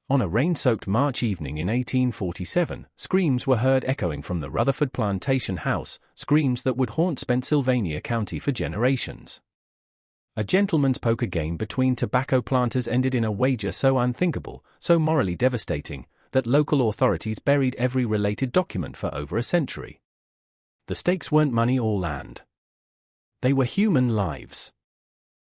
On a rain-soaked March evening in 1847, screams were heard echoing from the Rutherford plantation house, screams that would haunt Spotsylvania County for generations. A gentleman's poker game between tobacco planters ended in a wager so unthinkable, so morally devastating, that local authorities buried every related document for over a century. The stakes weren't money or land. They were human lives.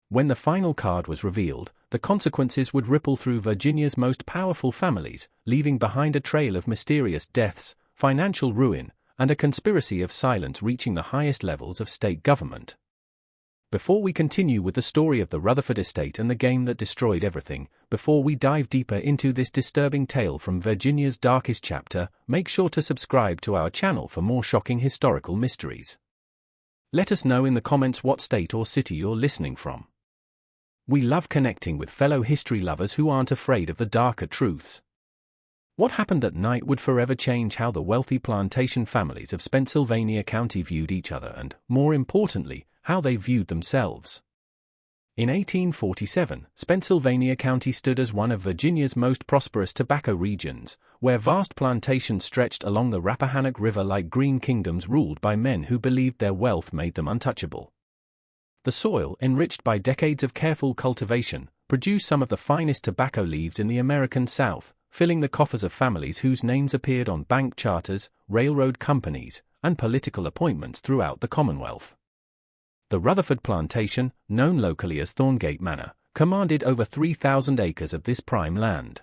When the final card was revealed, the consequences would ripple through Virginia's most powerful families, leaving behind a trail of mysterious deaths, financial ruin, and a conspiracy of silence reaching the highest levels of state government. Before we continue with the story of the Rutherford estate and the game that destroyed everything, before we dive deeper into this disturbing tale from Virginia's darkest chapter, make sure to subscribe to our channel for more shocking historical mysteries. Let us know in the comments what state or city you're listening from. We love connecting with fellow history lovers who aren't afraid of the darker truths. What happened that night would forever change how the wealthy plantation families of Spotsylvania County viewed each other and, more importantly, how they viewed themselves. In 1847, Spotsylvania County stood as one of Virginia's most prosperous tobacco regions, where vast plantations stretched along the Rappahannock River like green kingdoms ruled by men who believed their wealth made them untouchable. The soil, enriched by decades of careful cultivation, produced some of the finest tobacco leaves in the American South, filling the coffers of families whose names appeared on bank charters, railroad companies, and political appointments throughout the Commonwealth. The Rutherford plantation, known locally as Thorngate Manor, commanded over 3,000 acres of this prime land.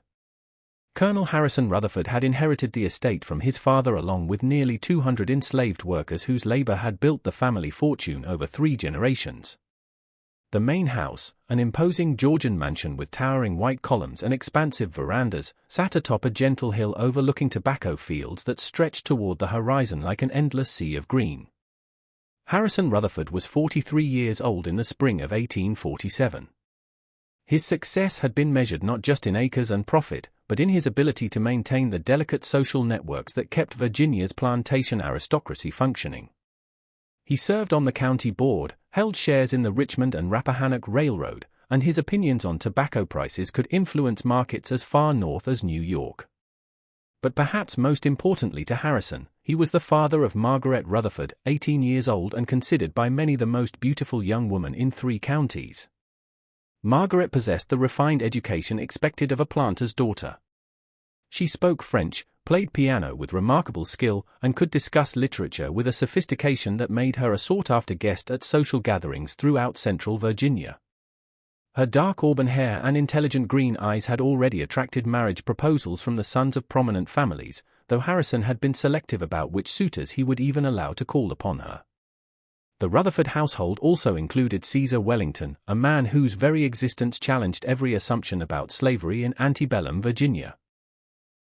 Colonel Harrison Rutherford had inherited the estate from his father along with nearly 200 enslaved workers whose labor had built the family fortune over 3 generations. The main house, an imposing Georgian mansion with towering white columns and expansive verandas, sat atop a gentle hill overlooking tobacco fields that stretched toward the horizon like an endless sea of green. Harrison Rutherford was 43 years old in the spring of 1847. His success had been measured not just in acres and profit, but in his ability to maintain the delicate social networks that kept Virginia's plantation aristocracy functioning. He served on the county board, held shares in the Richmond and Rappahannock Railroad, and his opinions on tobacco prices could influence markets as far north as New York. But perhaps most importantly to Harrison, he was the father of Margaret Rutherford, 18 years old and considered by many the most beautiful young woman in 3 counties. Margaret possessed the refined education expected of a planter's daughter. She spoke French, played piano with remarkable skill, and could discuss literature with a sophistication that made her a sought-after guest at social gatherings throughout central Virginia. Her dark auburn hair and intelligent green eyes had already attracted marriage proposals from the sons of prominent families, though Harrison had been selective about which suitors he would even allow to call upon her. The Rutherford household also included Caesar Wellington, a man whose very existence challenged every assumption about slavery in antebellum Virginia.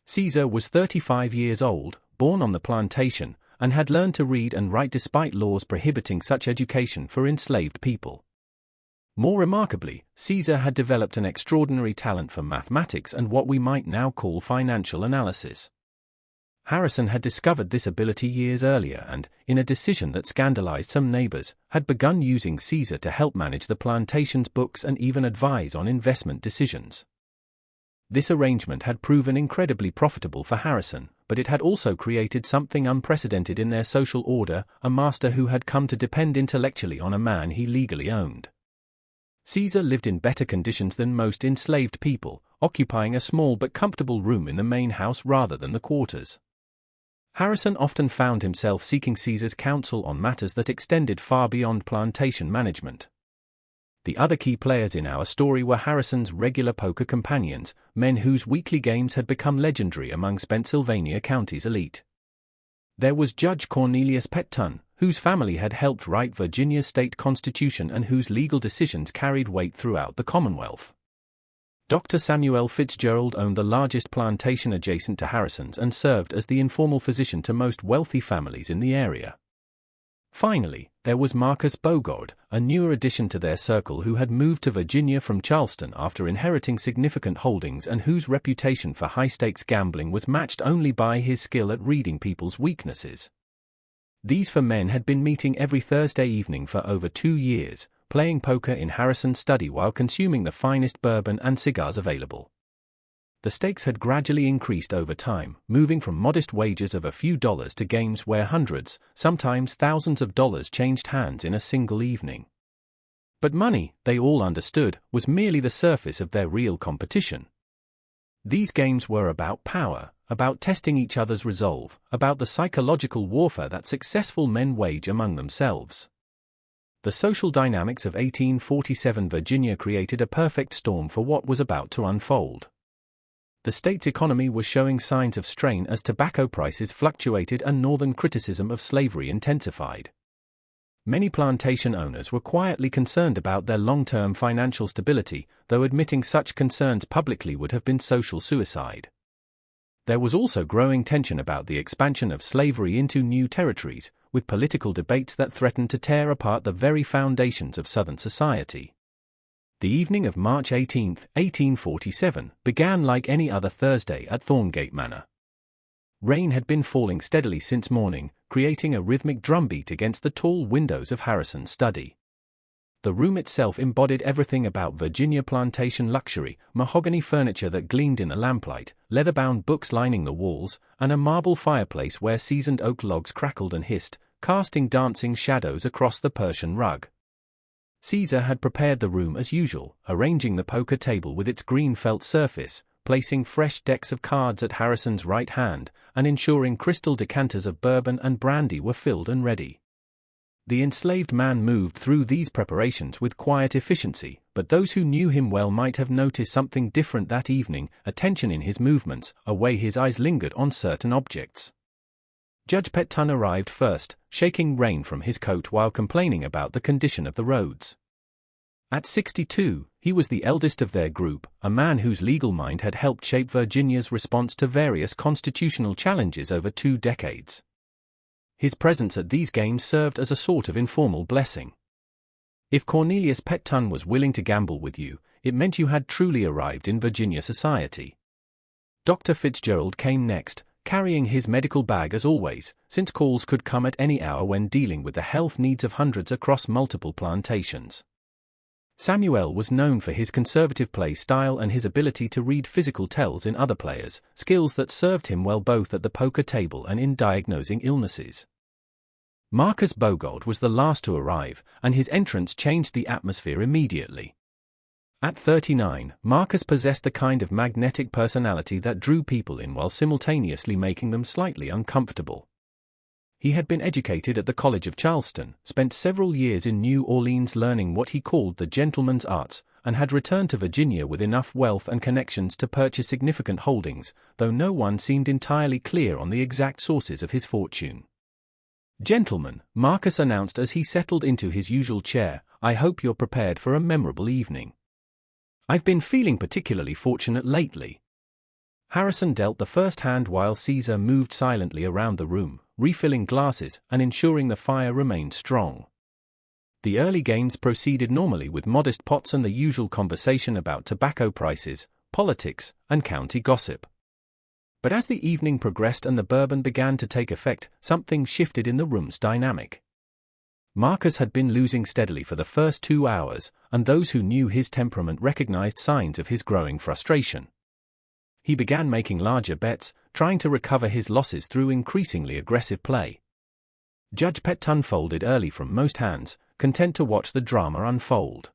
Caesar was 35 years old, born on the plantation, and had learned to read and write despite laws prohibiting such education for enslaved people. More remarkably, Caesar had developed an extraordinary talent for mathematics and what we might now call financial analysis. Harrison had discovered this ability years earlier and, in a decision that scandalized some neighbors, had begun using Caesar to help manage the plantation's books and even advise on investment decisions. This arrangement had proven incredibly profitable for Harrison, but it had also created something unprecedented in their social order, a master who had come to depend intellectually on a man he legally owned. Caesar lived in better conditions than most enslaved people, occupying a small but comfortable room in the main house rather than the quarters. Harrison often found himself seeking Caesar's counsel on matters that extended far beyond plantation management. The other key players in our story were Harrison's regular poker companions, men whose weekly games had become legendary among Spotsylvania County's elite. There was Judge Cornelius Petton, whose family had helped write Virginia's state constitution and whose legal decisions carried weight throughout the Commonwealth. Dr. Samuel Fitzgerald owned the largest plantation adjacent to Harrison's and served as the informal physician to most wealthy families in the area. Finally, there was Marcus Bogard, a newer addition to their circle who had moved to Virginia from Charleston after inheriting significant holdings and whose reputation for high-stakes gambling was matched only by his skill at reading people's weaknesses. These 4 men had been meeting every Thursday evening for over 2 years, playing poker in Harrison's study while consuming the finest bourbon and cigars available. The stakes had gradually increased over time, moving from modest wagers of a few dollars to games where hundreds, sometimes thousands of dollars changed hands in a single evening. But money, they all understood, was merely the surface of their real competition. These games were about power, about testing each other's resolve, about the psychological warfare that successful men wage among themselves. The social dynamics of 1847 Virginia created a perfect storm for what was about to unfold. The state's economy was showing signs of strain as tobacco prices fluctuated and Northern criticism of slavery intensified. Many plantation owners were quietly concerned about their long-term financial stability, though admitting such concerns publicly would have been social suicide. There was also growing tension about the expansion of slavery into new territories, with political debates that threatened to tear apart the very foundations of Southern society. The evening of March 18, 1847, began like any other Thursday at Thorngate Manor. Rain had been falling steadily since morning, creating a rhythmic drumbeat against the tall windows of Harrison's study. The room itself embodied everything about Virginia plantation luxury: mahogany furniture that gleamed in the lamplight, leather-bound books lining the walls, and a marble fireplace where seasoned oak logs crackled and hissed, casting dancing shadows across the Persian rug. Caesar had prepared the room as usual, arranging the poker table with its green felt surface, placing fresh decks of cards at Harrison's right hand, and ensuring crystal decanters of bourbon and brandy were filled and ready. The enslaved man moved through these preparations with quiet efficiency, but those who knew him well might have noticed something different that evening: a tension in his movements, a way his eyes lingered on certain objects. Judge Petton arrived first, shaking rain from his coat while complaining about the condition of the roads. At 62, he was the eldest of their group, a man whose legal mind had helped shape Virginia's response to various constitutional challenges over 2 decades. His presence at these games served as a sort of informal blessing. If Cornelius Petton was willing to gamble with you, it meant you had truly arrived in Virginia society. Dr. Fitzgerald came next, carrying his medical bag as always, since calls could come at any hour when dealing with the health needs of hundreds across multiple plantations. Samuel was known for his conservative play style and his ability to read physical tells in other players, skills that served him well both at the poker table and in diagnosing illnesses. Marcus Bogold was the last to arrive, and his entrance changed the atmosphere immediately. At 39, Marcus possessed the kind of magnetic personality that drew people in while simultaneously making them slightly uncomfortable. He had been educated at the College of Charleston, spent several years in New Orleans learning what he called the gentleman's arts, and had returned to Virginia with enough wealth and connections to purchase significant holdings, though no one seemed entirely clear on the exact sources of his fortune. "Gentlemen," Marcus announced as he settled into his usual chair, "I hope you're prepared for a memorable evening. I've been feeling particularly fortunate lately." Harrison dealt the first hand while Caesar moved silently around the room, refilling glasses and ensuring the fire remained strong. The early games proceeded normally with modest pots and the usual conversation about tobacco prices, politics, and county gossip. But as the evening progressed and the bourbon began to take effect, something shifted in the room's dynamic. Marcus had been losing steadily for the first 2 hours, and those who knew his temperament recognized signs of his growing frustration. He began making larger bets, trying to recover his losses through increasingly aggressive play. Judge Petton folded early from most hands, content to watch the drama unfold.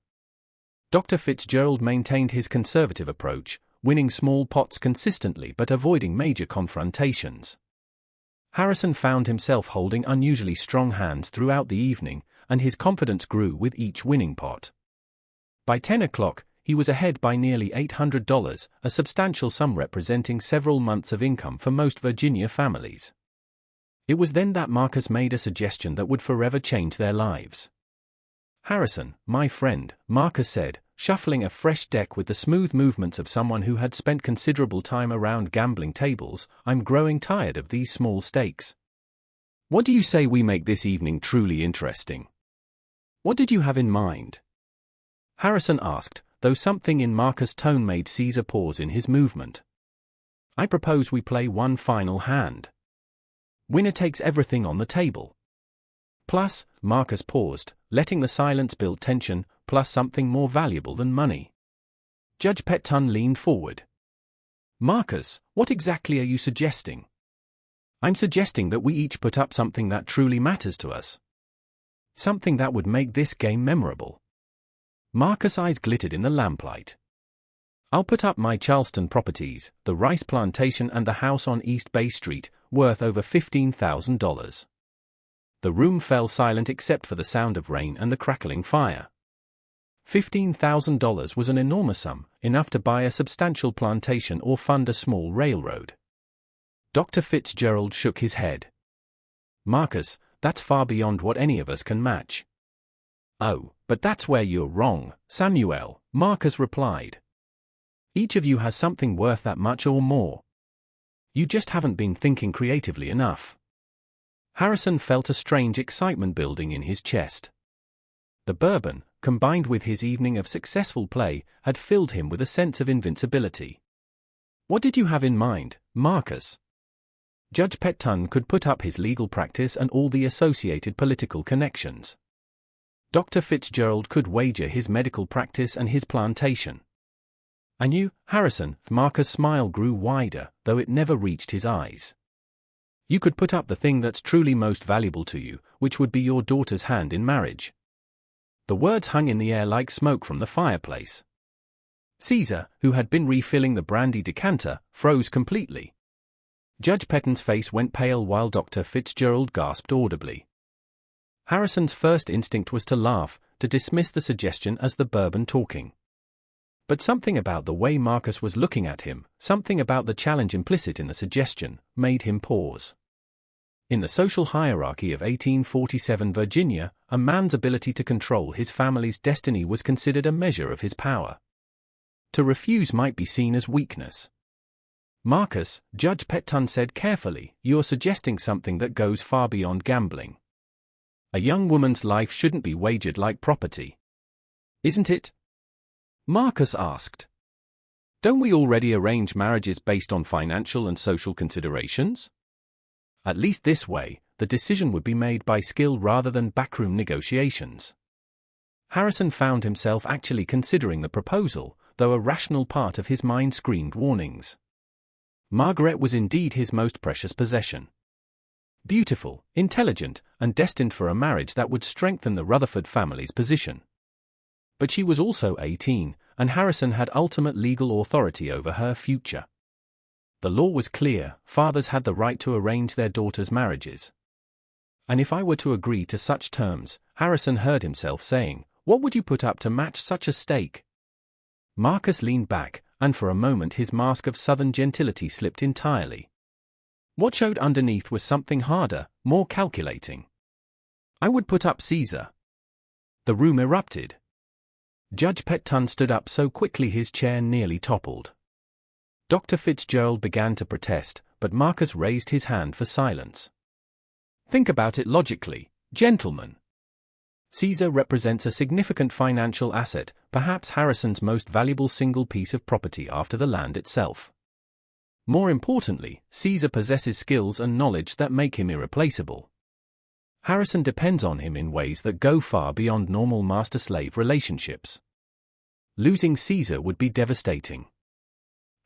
Dr. Fitzgerald maintained his conservative approach, winning small pots consistently but avoiding major confrontations. Harrison found himself holding unusually strong hands throughout the evening, and his confidence grew with each winning pot. By 10 o'clock, he was ahead by nearly $800, a substantial sum representing several months of income for most Virginia families. It was then that Marcus made a suggestion that would forever change their lives. "Harrison, my friend," Marcus said, shuffling a fresh deck with the smooth movements of someone who had spent considerable time around gambling tables, "I'm growing tired of these small stakes. What do you say we make this evening truly interesting?" "What did you have in mind?" Harrison asked, though something in Marcus' tone made Caesar pause in his movement. "I propose we play one final hand. Winner takes everything on the table. Plus," Marcus paused, letting the silence build tension, "plus something more valuable than money." Judge Petton leaned forward. Marcus, what exactly are you suggesting? I'm suggesting that we each put up something that truly matters to us. Something that would make this game memorable. Marcus' eyes glittered in the lamplight. I'll put up my Charleston properties, the rice plantation and the house on East Bay Street, worth over $15,000. The room fell silent except for the sound of rain and the crackling fire. $15,000 was an enormous sum, enough to buy a substantial plantation or fund a small railroad. Dr. Fitzgerald shook his head. Marcus, that's far beyond what any of us can match. Oh, but that's where you're wrong, Samuel, Marcus replied. Each of you has something worth that much or more. You just haven't been thinking creatively enough. Harrison felt a strange excitement building in his chest. The bourbon, combined with his evening of successful play, had filled him with a sense of invincibility. What did you have in mind, Marcus? Judge Petton could put up his legal practice and all the associated political connections. Dr. Fitzgerald could wager his medical practice and his plantation. And you, Harrison? Marcus' smile grew wider, though it never reached his eyes. You could put up the thing that's truly most valuable to you, which would be your daughter's hand in marriage. The words hung in the air like smoke from the fireplace. Caesar, who had been refilling the brandy decanter, froze completely. Judge Petton's face went pale while Dr. Fitzgerald gasped audibly. Harrison's first instinct was to laugh, to dismiss the suggestion as the bourbon talking. But something about the way Marcus was looking at him, something about the challenge implicit in the suggestion, made him pause. In the social hierarchy of 1847 Virginia, a man's ability to control his family's destiny was considered a measure of his power. To refuse might be seen as weakness. Marcus, Judge Petton said carefully, you're suggesting something that goes far beyond gambling. A young woman's life shouldn't be wagered like property. Isn't it? Marcus asked. Don't we already arrange marriages based on financial and social considerations? At least this way, the decision would be made by skill rather than backroom negotiations. Harrison found himself actually considering the proposal, though a rational part of his mind screamed warnings. Margaret was indeed his most precious possession. Beautiful, intelligent, and destined for a marriage that would strengthen the Rutherford family's position. But she was also 18, and Harrison had ultimate legal authority over her future. The law was clear, fathers had the right to arrange their daughters' marriages. And if I were to agree to such terms, Harrison heard himself saying, what would you put up to match such a stake? Marcus leaned back, and for a moment his mask of southern gentility slipped entirely. What showed underneath was something harder, more calculating. I would put up Caesar. The room erupted. Judge Petton stood up so quickly his chair nearly toppled. Dr. Fitzgerald began to protest, but Marcus raised his hand for silence. Think about it logically, gentlemen. Caesar represents a significant financial asset, perhaps Harrison's most valuable single piece of property after the land itself. More importantly, Caesar possesses skills and knowledge that make him irreplaceable. Harrison depends on him in ways that go far beyond normal master-slave relationships. Losing Caesar would be devastating.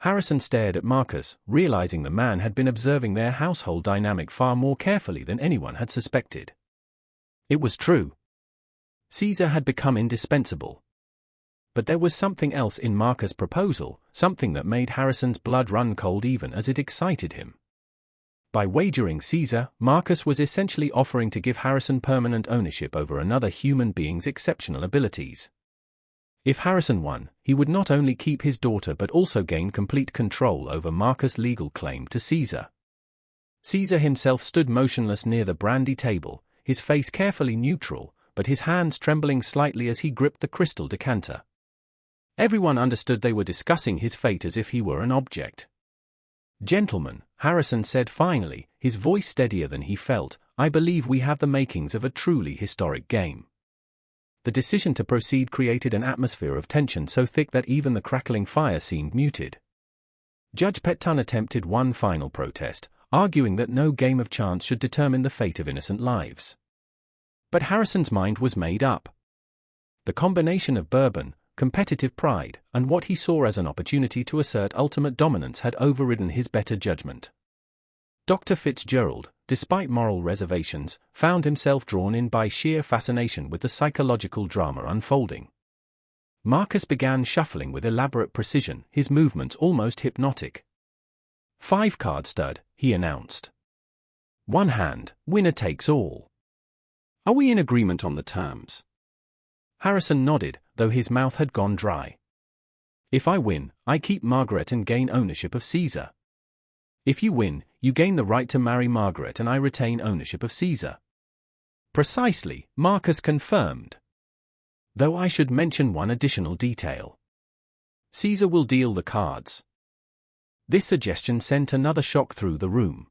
Harrison stared at Marcus, realizing the man had been observing their household dynamic far more carefully than anyone had suspected. It was true. Caesar had become indispensable. But there was something else in Marcus' proposal, something that made Harrison's blood run cold even as it excited him. By wagering Caesar, Marcus was essentially offering to give Harrison permanent ownership over another human being's exceptional abilities. If Harrison won, he would not only keep his daughter but also gain complete control over Marcus' legal claim to Caesar. Caesar himself stood motionless near the brandy table, his face carefully neutral, but his hands trembling slightly as he gripped the crystal decanter. Everyone understood they were discussing his fate as if he were an object. Gentlemen, Harrison said finally, his voice steadier than he felt, I believe we have the makings of a truly historic game. The decision to proceed created an atmosphere of tension so thick that even the crackling fire seemed muted. Judge Petton attempted one final protest, arguing that no game of chance should determine the fate of innocent lives. But Harrison's mind was made up. The combination of bourbon, competitive pride, and what he saw as an opportunity to assert ultimate dominance had overridden his better judgment. Dr. Fitzgerald, despite moral reservations, found himself drawn in by sheer fascination with the psychological drama unfolding. Marcus began shuffling with elaborate precision, his movements almost hypnotic. 5-card stud, he announced. One hand, winner takes all. Are we in agreement on the terms? Harrison nodded, though his mouth had gone dry. If I win, I keep Margaret and gain ownership of Caesar. If you win, you gain the right to marry Margaret and I retain ownership of Caesar. Precisely, Marcus confirmed. Though I should mention one additional detail. Caesar will deal the cards. This suggestion sent another shock through the room.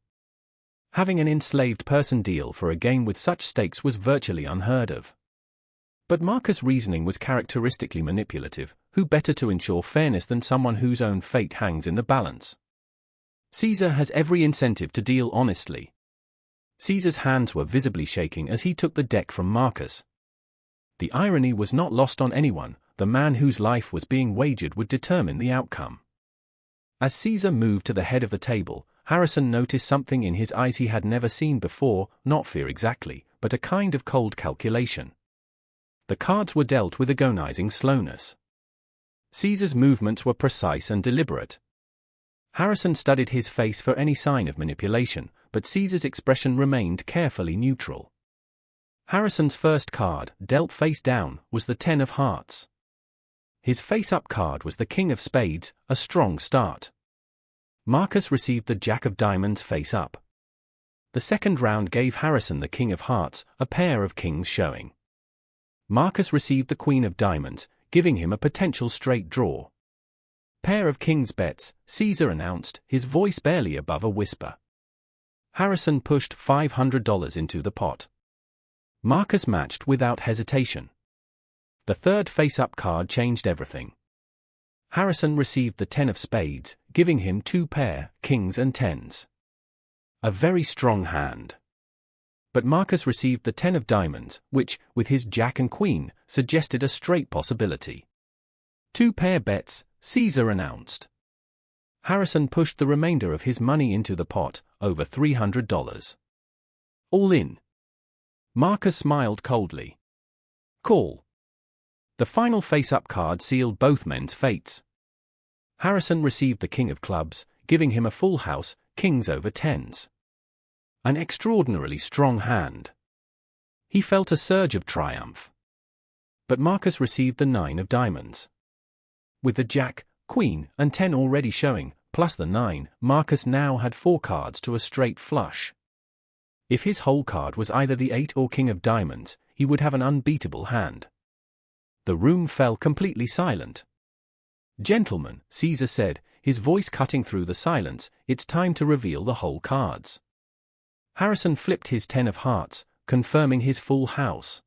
Having an enslaved person deal for a game with such stakes was virtually unheard of. But Marcus' reasoning was characteristically manipulative. Who better to ensure fairness than someone whose own fate hangs in the balance? Caesar has every incentive to deal honestly. Caesar's hands were visibly shaking as he took the deck from Marcus. The irony was not lost on anyone. The man whose life was being wagered would determine the outcome. As Caesar moved to the head of the table, Harrison noticed something in his eyes he had never seen before, not fear exactly, but a kind of cold calculation. The cards were dealt with agonizing slowness. Caesar's movements were precise and deliberate. Harrison studied his face for any sign of manipulation, but Caesar's expression remained carefully neutral. Harrison's first card, dealt face down, was the 10 of hearts. His face-up card was the King of Spades, a strong start. Marcus received the Jack of Diamonds face-up. The second round gave Harrison the King of Hearts, a pair of kings showing. Marcus received the Queen of Diamonds, giving him a potential straight draw. Pair of kings bets, Caesar announced, his voice barely above a whisper. Harrison pushed $500 into the pot. Marcus matched without hesitation. The third face-up card changed everything. Harrison received the 10 of spades, giving him 2 pair, kings and tens. A very strong hand. But Marcus received the 10 of diamonds, which, with his jack and queen, suggested a straight possibility. 2 pair bets, Caesar announced. Harrison pushed the remainder of his money into the pot, over $300. All in. Marcus smiled coldly. Call. The final face-up card sealed both men's fates. Harrison received the King of Clubs, giving him a full house, kings over tens. An extraordinarily strong hand. He felt a surge of triumph. But Marcus received the 9 of diamonds. With the Jack, Queen, and 10 already showing, plus the 9, Marcus now had 4 cards to a straight flush. If his whole card was either the 8 or King of Diamonds, he would have an unbeatable hand. The room fell completely silent. Gentlemen, Caesar said, his voice cutting through the silence, it's time to reveal the whole cards. Harrison flipped his 10 of hearts, confirming his full house.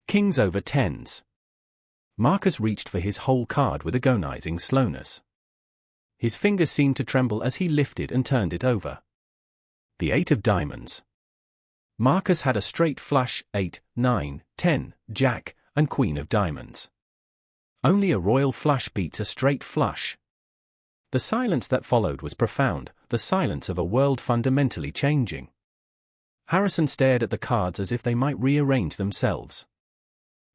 Kings over tens. Marcus reached for his whole card with agonizing slowness. His fingers seemed to tremble as he lifted and turned it over. The 8 of diamonds. Marcus had a straight flush, 8, 9, 10, Jack, and Queen of diamonds. Only a royal flush beats a straight flush. The silence that followed was profound, the silence of a world fundamentally changing. Harrison stared at the cards as if they might rearrange themselves.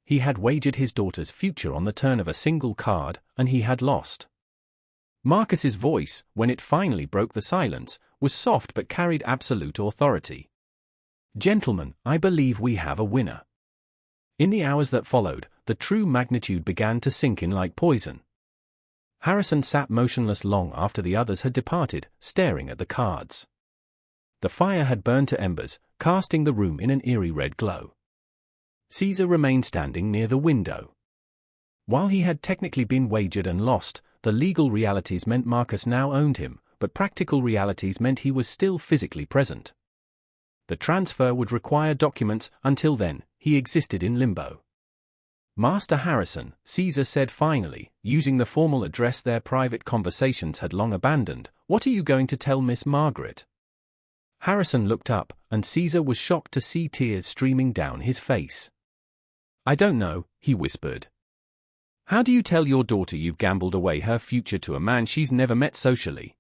He had wagered his daughter's future on the turn of a single card, and he had lost. Marcus's voice, when it finally broke the silence, was soft but carried absolute authority. Gentlemen, I believe we have a winner. In the hours that followed, the true magnitude began to sink in like poison. Harrison sat motionless long after the others had departed, staring at the cards. The fire had burned to embers, casting the room in an eerie red glow. Caesar remained standing near the window. While he had technically been wagered and lost, the legal realities meant Marcus now owned him, but practical realities meant he was still physically present. The transfer would require documents. Until then, he existed in limbo. Master Harrison, Caesar said finally, using the formal address their private conversations had long abandoned, what are you going to tell Miss Margaret? Harrison looked up, and Caesar was shocked to see tears streaming down his face. I don't know, he whispered. How do you tell your daughter you've gambled away her future to a man she's never met socially?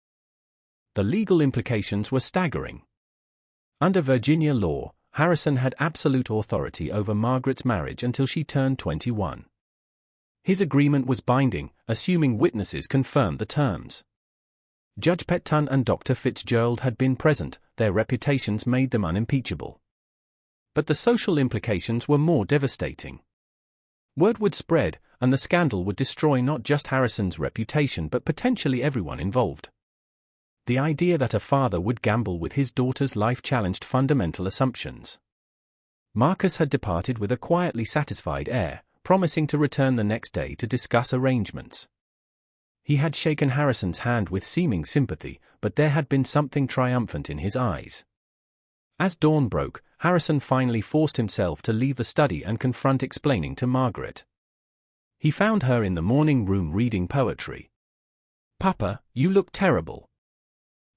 The legal implications were staggering. Under Virginia law, Harrison had absolute authority over Margaret's marriage until she turned 21. His agreement was binding, assuming witnesses confirmed the terms. Judge Petton and Dr. Fitzgerald had been present, their reputations made them unimpeachable. But the social implications were more devastating. Word would spread, and the scandal would destroy not just Harrison's reputation but potentially everyone involved. The idea that a father would gamble with his daughter's life challenged fundamental assumptions. Marcus had departed with a quietly satisfied air, promising to return the next day to discuss arrangements. He had shaken Harrison's hand with seeming sympathy, but there had been something triumphant in his eyes. As dawn broke, Harrison finally forced himself to leave the study and confront explaining to Margaret. He found her in the morning room reading poetry. "Papa, you look terrible.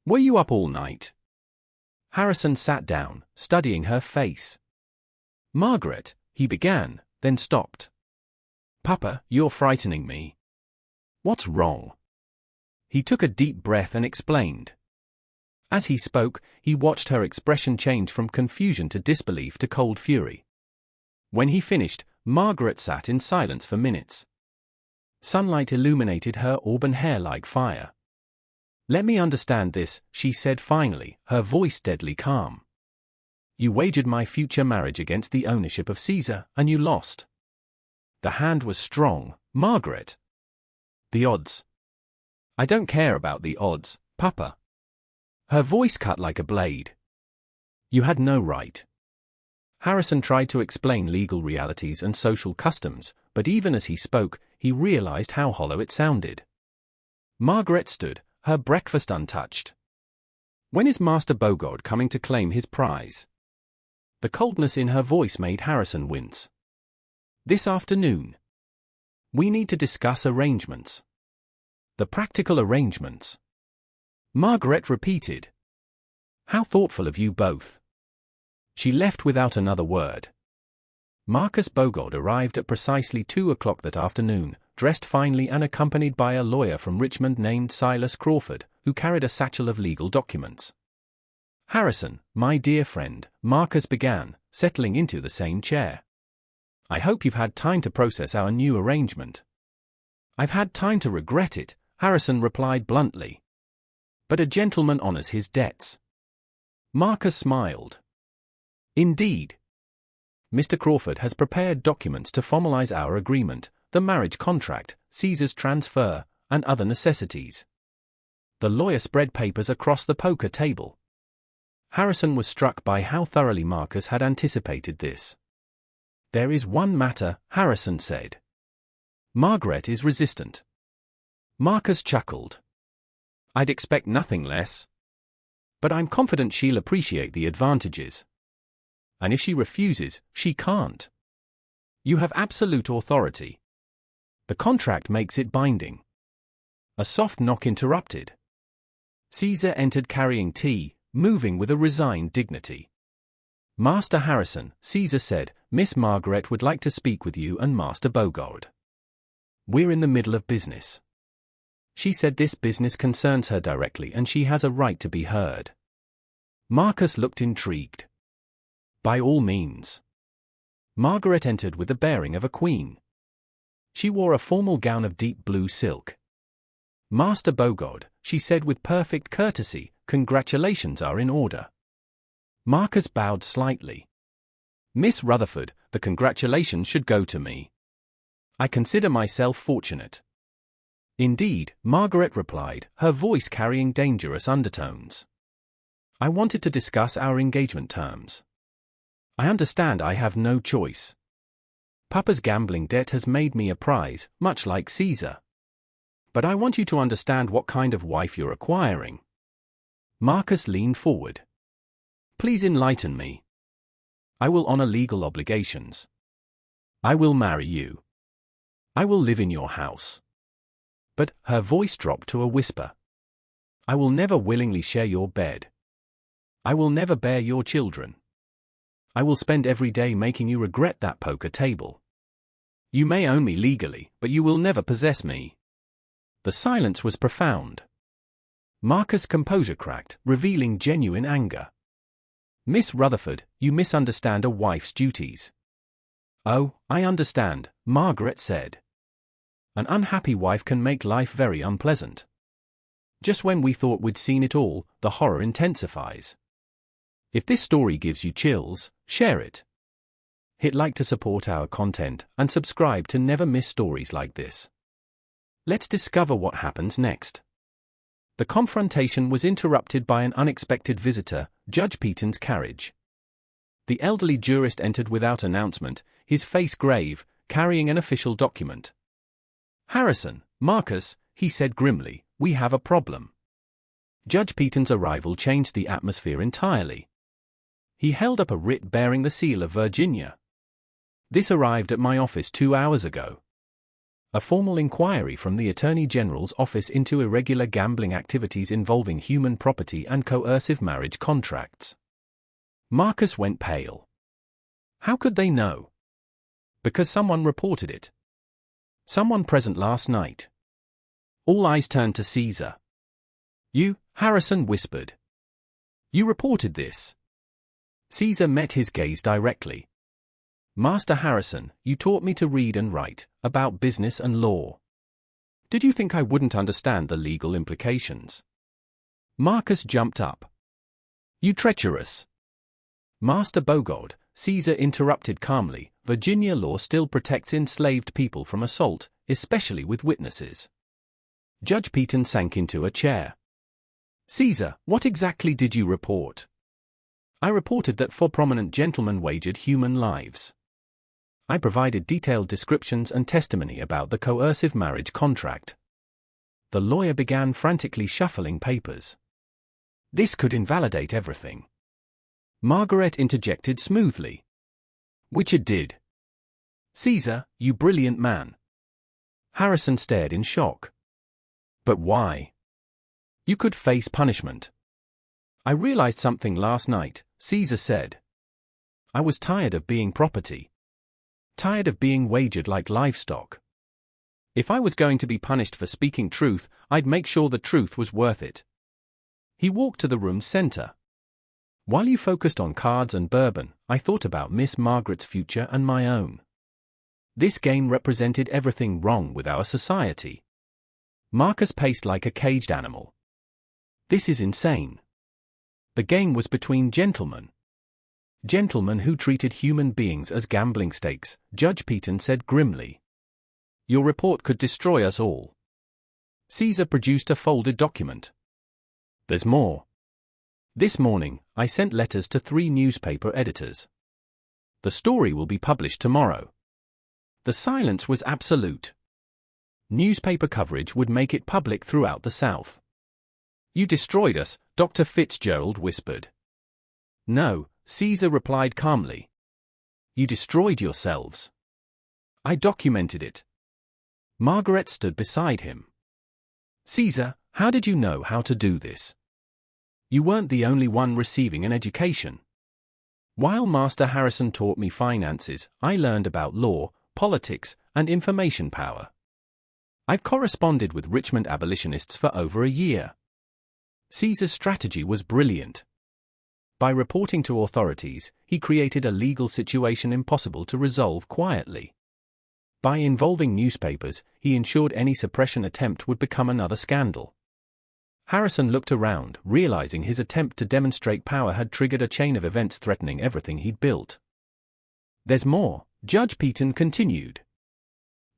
Were you up all night?" Harrison sat down, studying her face. "Margaret," he began, then stopped. "Papa, you're frightening me. What's wrong?" He took a deep breath and explained. As he spoke, he watched her expression change from confusion to disbelief to cold fury. When he finished, Margaret sat in silence for minutes. Sunlight illuminated her auburn hair like fire. "Let me understand this," she said finally, her voice deadly calm. "You wagered my future marriage against the ownership of Caesar, and you lost." The hand was strong. "Margaret. The odds." "I don't care about the odds, Papa." Her voice cut like a blade. "You had no right." Harrison tried to explain legal realities and social customs, but even as he spoke, he realized how hollow it sounded. Margaret stood, her breakfast untouched. "When is Master Bogard coming to claim his prize?" The coldness in her voice made Harrison wince. "This afternoon. We need to discuss arrangements." "The practical arrangements." Margaret repeated. "How thoughtful of you both." She left without another word. Marcus Bogard arrived at precisely 2 o'clock that afternoon, dressed finely and accompanied by a lawyer from Richmond named Silas Crawford, who carried a satchel of legal documents. "Harrison, my dear friend," Marcus began, settling into the same chair. "I hope you've had time to process our new arrangement." "I've had time to regret it," Harrison replied bluntly. "But a gentleman honors his debts." Marcus smiled. "Indeed. Mr. Crawford has prepared documents to formalize our agreement, the marriage contract, Caesar's transfer, and other necessities." The lawyer spread papers across the poker table. Harrison was struck by how thoroughly Marcus had anticipated this. "There is one matter," Harrison said. "Margaret is resistant." Marcus chuckled. "I'd expect nothing less. But I'm confident she'll appreciate the advantages. And if she refuses, she can't. You have absolute authority. The contract makes it binding." A soft knock interrupted. Caesar entered carrying tea, moving with a resigned dignity. "Master Harrison," Caesar said, "Miss Margaret would like to speak with you and Master Bogard. We're in the middle of business. She said this business concerns her directly and she has a right to be heard." Marcus looked intrigued. "By all means." Margaret entered with the bearing of a queen. She wore a formal gown of deep blue silk. "Master Bogard," she said with perfect courtesy, "congratulations are in order." Marcus bowed slightly. "Miss Rutherford, the congratulations should go to me. I consider myself fortunate." "Indeed," Margaret replied, her voice carrying dangerous undertones. "I wanted to discuss our engagement terms. I understand I have no choice. Papa's gambling debt has made me a prize, much like Caesar. But I want you to understand what kind of wife you're acquiring." Marcus leaned forward. "Please enlighten me." "I will honor legal obligations. I will marry you. I will live in your house. But," her voice dropped to a whisper, "I will never willingly share your bed. I will never bear your children. I will spend every day making you regret that poker table." You may own me legally, but you will never possess me. The silence was profound. Marcus' composure cracked, revealing genuine anger. Miss Rutherford, you misunderstand a wife's duties. Oh, I understand, Margaret said. An unhappy wife can make life very unpleasant. Just when we thought we'd seen it all, the horror intensifies. If this story gives you chills, share it. Hit like to support our content and subscribe to never miss stories like this. Let's discover what happens next. The confrontation was interrupted by an unexpected visitor, Judge Peaton's carriage. The elderly jurist entered without announcement, his face grave, carrying an official document. Harrison, Marcus, he said grimly, we have a problem. Judge Peaton's arrival changed the atmosphere entirely. He held up a writ bearing the seal of Virginia. This arrived at my office 2 hours ago. A formal inquiry from the Attorney General's office into irregular gambling activities involving human property and coercive marriage contracts. Marcus went pale. How could they know? Because someone reported it. Someone present last night. All eyes turned to Caesar. You, Harrison whispered. You reported this. Caesar met his gaze directly. Master Harrison, you taught me to read and write, about business and law. Did you think I wouldn't understand the legal implications? Marcus jumped up. You treacherous. Master Bogard, Caesar interrupted calmly, Virginia law still protects enslaved people from assault, especially with witnesses. Judge Peaton sank into a chair. Caesar, what exactly did you report? I reported that 4 prominent gentlemen wagered human lives. I provided detailed descriptions and testimony about the coercive marriage contract. The lawyer began frantically shuffling papers. This could invalidate everything. Margaret interjected smoothly. Which it did. Caesar, you brilliant man. Harrison stared in shock. But why? You could face punishment. I realized something last night, Caesar said. I was tired of being property. Tired of being wagered like livestock. If I was going to be punished for speaking truth, I'd make sure the truth was worth it. He walked to the room's center. While you focused on cards and bourbon, I thought about Miss Margaret's future and my own. This game represented everything wrong with our society. Marcus paced like a caged animal. This is insane. The game was between gentlemen. Gentlemen who treated human beings as gambling stakes, Judge Peaton said grimly. Your report could destroy us all. Caesar produced a folded document. There's more. This morning, I sent letters to 3 newspaper editors. The story will be published tomorrow. The silence was absolute. Newspaper coverage would make it public throughout the South. You destroyed us, Dr. Fitzgerald whispered. No, Caesar replied calmly. You destroyed yourselves. I documented it. Margaret stood beside him. Caesar, how did you know how to do this? You weren't the only one receiving an education. While Master Harrison taught me finances, I learned about law, politics, and information power. I've corresponded with Richmond abolitionists for over a year. Caesar's strategy was brilliant. By reporting to authorities, he created a legal situation impossible to resolve quietly. By involving newspapers, he ensured any suppression attempt would become another scandal. Harrison looked around, realizing his attempt to demonstrate power had triggered a chain of events threatening everything he'd built. There's more, Judge Peaton continued.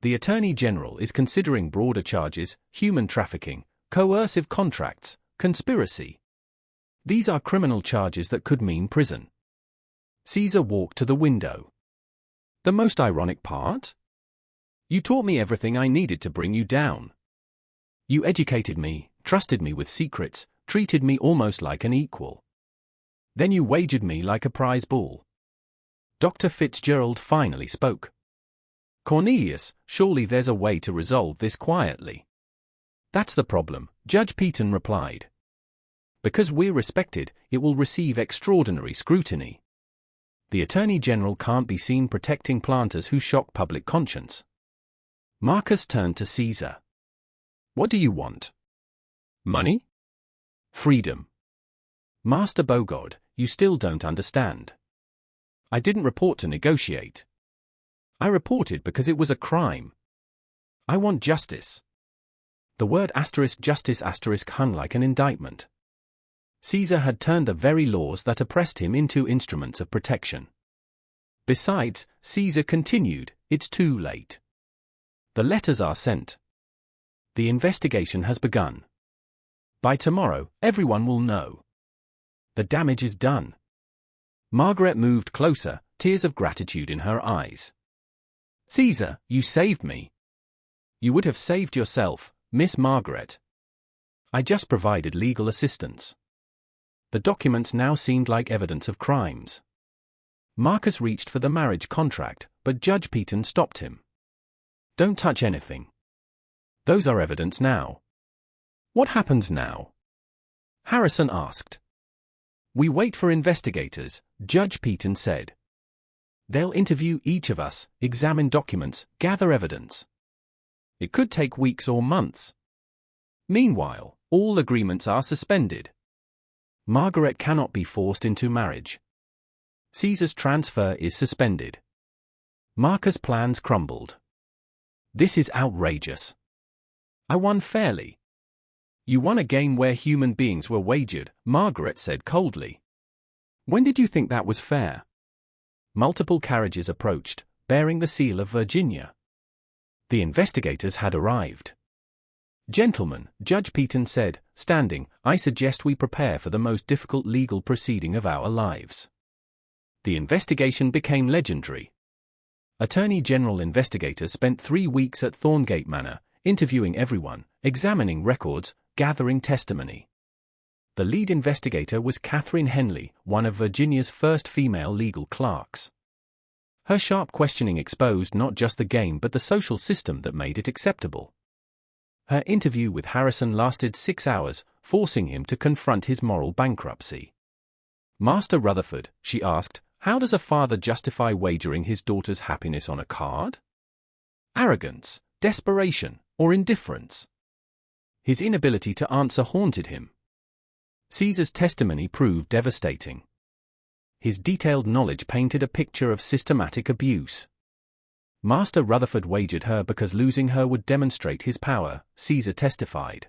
The Attorney General is considering broader charges: human trafficking, coercive contracts, conspiracy. These are criminal charges that could mean prison. Caesar walked to the window. The most ironic part? You taught me everything I needed to bring you down. You educated me, trusted me with secrets, treated me almost like an equal. Then you wagered me like a prize bull. Dr. Fitzgerald finally spoke. Cornelius, surely there's a way to resolve this quietly. That's the problem, Judge Peaton replied. Because we're respected, it will receive extraordinary scrutiny. The Attorney General can't be seen protecting planters who shock public conscience. Marcus turned to Caesar. What do you want? Money? Freedom. Master Bogard, you still don't understand. I didn't report to negotiate. I reported because it was a crime. I want justice. The word *justice* hung like an indictment. Caesar had turned the very laws that oppressed him into instruments of protection. Besides, Caesar continued, it's too late. The letters are sent. The investigation has begun. By tomorrow, everyone will know. The damage is done. Margaret moved closer, tears of gratitude in her eyes. Caesar, you saved me. You would have saved yourself, Miss Margaret. I just provided legal assistance. The documents now seemed like evidence of crimes. Marcus reached for the marriage contract, but Judge Peaton stopped him. Don't touch anything. Those are evidence now. What happens now? Harrison asked. We wait for investigators, Judge Peaton said. They'll interview each of us, examine documents, gather evidence. It could take weeks or months. Meanwhile, all agreements are suspended. Margaret cannot be forced into marriage. Caesar's transfer is suspended. Marcus' plans crumbled. This is outrageous. I won fairly. You won a game where human beings were wagered, Margaret said coldly. When did you think that was fair? Multiple carriages approached, bearing the seal of Virginia. The investigators had arrived. Gentlemen, Judge Peaton said, standing, I suggest we prepare for the most difficult legal proceeding of our lives. The investigation became legendary. Attorney General investigators spent 3 weeks at Thorngate Manor, interviewing everyone, examining records, gathering testimony. The lead investigator was Catherine Henley, one of Virginia's first female legal clerks. Her sharp questioning exposed not just the game but the social system that made it acceptable. Her interview with Harrison lasted 6 hours, forcing him to confront his moral bankruptcy. Master Rutherford, she asked, how does a father justify wagering his daughter's happiness on a card? Arrogance, desperation, or indifference? His inability to answer haunted him. Caesar's testimony proved devastating. His detailed knowledge painted a picture of systematic abuse. Master Rutherford wagered her because losing her would demonstrate his power, Caesar testified.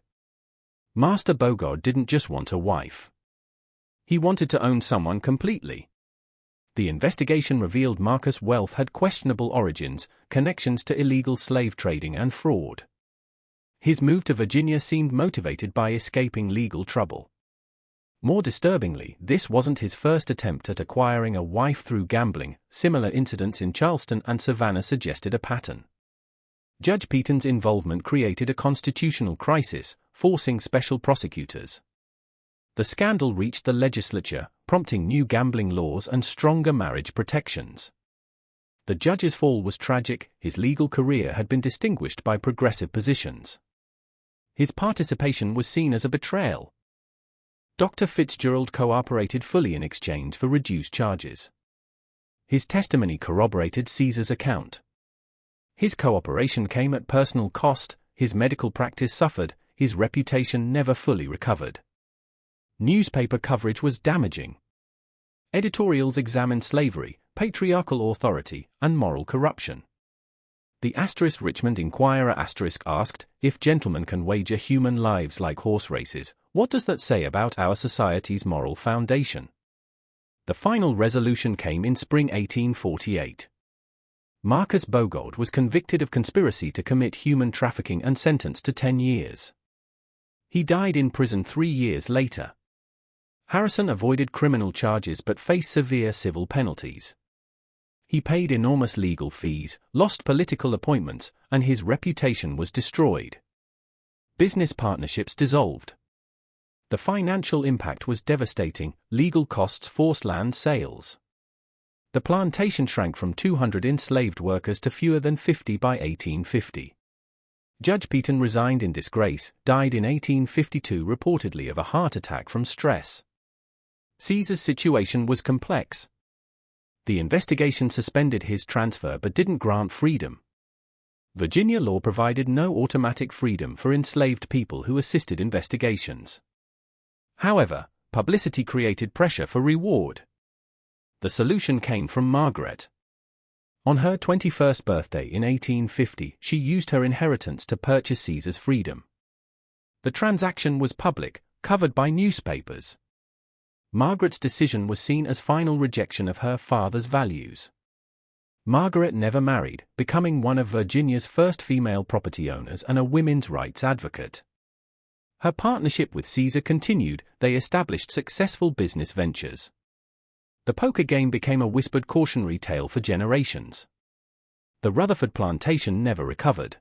Master Bogard didn't just want a wife. He wanted to own someone completely. The investigation revealed Marcus' wealth had questionable origins, connections to illegal slave trading and fraud. His move to Virginia seemed motivated by escaping legal trouble. More disturbingly, this wasn't his first attempt at acquiring a wife through gambling. Similar incidents in Charleston and Savannah suggested a pattern. Judge Peaton's involvement created a constitutional crisis, forcing special prosecutors. The scandal reached the legislature, prompting new gambling laws and stronger marriage protections. The judge's fall was tragic. His legal career had been distinguished by progressive positions. His participation was seen as a betrayal. Dr. Fitzgerald cooperated fully in exchange for reduced charges. His testimony corroborated Caesar's account. His cooperation came at personal cost, his medical practice suffered, his reputation never fully recovered. Newspaper coverage was damaging. Editorials examined slavery, patriarchal authority, and moral corruption. The Richmond Inquirer asked, if gentlemen can wager human lives like horse races, what does that say about our society's moral foundation? The final resolution came in spring 1848. Marcus Bogard was convicted of conspiracy to commit human trafficking and sentenced to 10 years. He died in prison 3 years later. Harrison avoided criminal charges but faced severe civil penalties. He paid enormous legal fees, lost political appointments, and his reputation was destroyed. Business partnerships dissolved. The financial impact was devastating. Legal costs forced land sales. The plantation shrank from 200 enslaved workers to fewer than 50 by 1850. Judge Peaton resigned in disgrace, died in 1852 reportedly of a heart attack from stress. Caesar's situation was complex. The investigation suspended his transfer but didn't grant freedom. Virginia law provided no automatic freedom for enslaved people who assisted investigations. However, publicity created pressure for reward. The solution came from Margaret. On her 21st birthday in 1850, she used her inheritance to purchase Caesar's freedom. The transaction was public, covered by newspapers. Margaret's decision was seen as final rejection of her father's values. Margaret never married, becoming one of Virginia's first female property owners and a women's rights advocate. Her partnership with Caesar continued. They established successful business ventures. The poker game became a whispered cautionary tale for generations. The Rutherford plantation never recovered.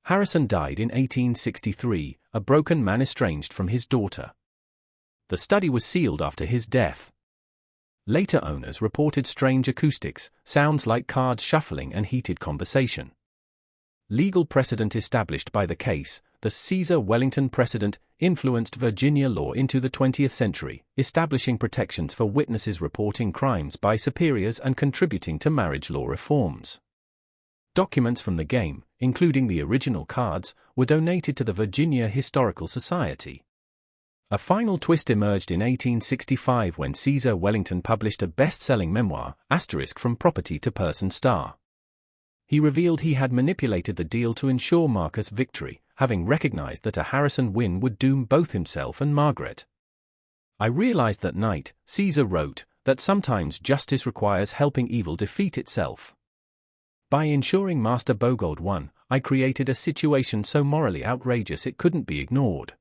Harrison died in 1863, a broken man estranged from his daughter. The study was sealed after his death. Later owners reported strange acoustics, sounds like cards shuffling and heated conversation. Legal precedent established by the case, the Caesar-Wellington precedent, influenced Virginia law into the 20th century, establishing protections for witnesses reporting crimes by superiors and contributing to marriage law reforms. Documents from the game, including the original cards, were donated to the Virginia Historical Society. A final twist emerged in 1865 when Caesar Wellington published a best-selling memoir, From Property to Person Star. He revealed he had manipulated the deal to ensure Marcus' victory, having recognized that a Harrison win would doom both himself and Margaret. I realized that night, Caesar wrote, that sometimes justice requires helping evil defeat itself. By ensuring Master Bogold won, I created a situation so morally outrageous it couldn't be ignored.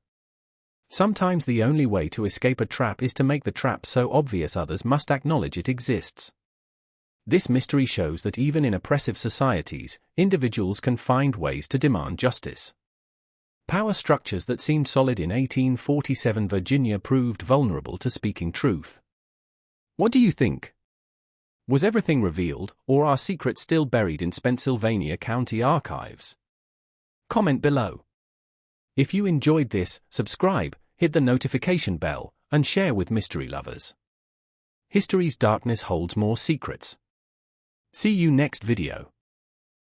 Sometimes the only way to escape a trap is to make the trap so obvious others must acknowledge it exists. This mystery shows that even in oppressive societies, individuals can find ways to demand justice. Power structures that seemed solid in 1847 Virginia proved vulnerable to speaking truth. What do you think? Was everything revealed, or are secrets still buried in Pennsylvania county archives? Comment below. If you enjoyed this, subscribe, hit the notification bell, and share with mystery lovers. History's darkness holds more secrets. See you next video.